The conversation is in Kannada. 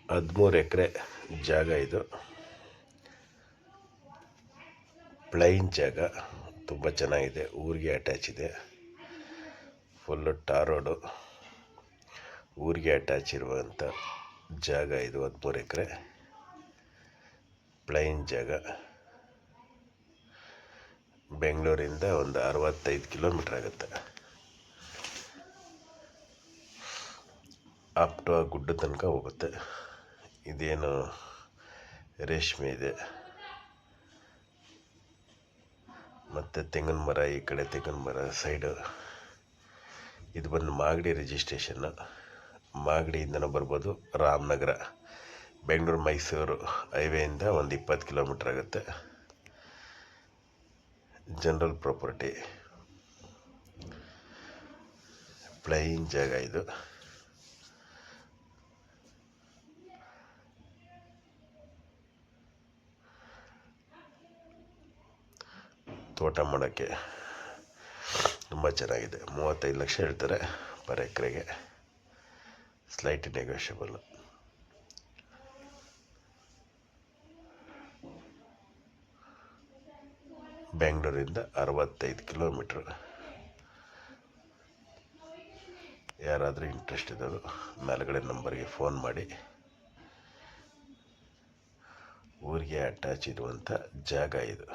13 ಎಕರೆ ಜಾಗ ಇದು. ಪ್ಲೈನ್ ಜಾಗ, ತುಂಬ ಚೆನ್ನಾಗಿದೆ. ಊರಿಗೆ ಅಟ್ಯಾಚ್ ಇದೆ. ಫುಲ್ಲು ಟಾರ್ ರೋಡು, ಊರಿಗೆ ಅಟ್ಯಾಚ್ ಇರುವಂಥ ಜಾಗ ಇದು. 13 ಎಕರೆ ಪ್ಲೈನ್ ಜಾಗ. ಬೆಂಗಳೂರಿಂದ ಒಂದು 65 ಕಿಲೋಮೀಟ್ರ್ ಆಗುತ್ತೆ. ಅಪ್ ಟು ಆ ಗುಡ್ಡ ತನಕ ಹೋಗುತ್ತೆ. ಇದೇನು ರೇಷ್ಮೆ ಇದೆ, ಮತ್ತು ತೆಂಗಿನ ಮರ, ಈ ಕಡೆ ತೆಂಗಿನ ಮರ ಸೈಡು. ಇದು ಬಂದು ಮಾಗಡಿ ರಿಜಿಸ್ಟ್ರೇಷನ್ನು. ಮಾಗಡಿಯಿಂದನೂ ಬರ್ಬೋದು. ರಾಮನಗರ, ಬೆಂಗಳೂರು ಮೈಸೂರು ಹೈವೇಯಿಂದ ಒಂದು 20 ಕಿಲೋಮೀಟ್ರ್ ಆಗುತ್ತೆ. ಜನರಲ್ ಪ್ರಾಪರ್ಟಿ, ಪ್ಲೈನ್ ಜಾಗ ಇದು. ತೋಟ ಮಾಡೋಕ್ಕೆ ತುಂಬ ಚೆನ್ನಾಗಿದೆ. 35 ಲಕ್ಷ ಹೇಳ್ತಾರೆ ಪರ್ ಎಕರೆಗೆ. Slight negotiable. ಬೆಂಗಳೂರಿಂದ 65 ಕಿಲೋಮೀಟ್ರ್. ಯಾರಾದರೂ ಇಂಟ್ರೆಸ್ಟ್ ಇದ್ದವರು ಮೇಲ್ಗಡೆ ನಂಬರ್ಗೆ ಫೋನ್ ಮಾಡಿ. ಊರಿಗೆ ಅಟ್ಯಾಚ್ ಇರುವಂಥ ಜಾಗ ಇದು.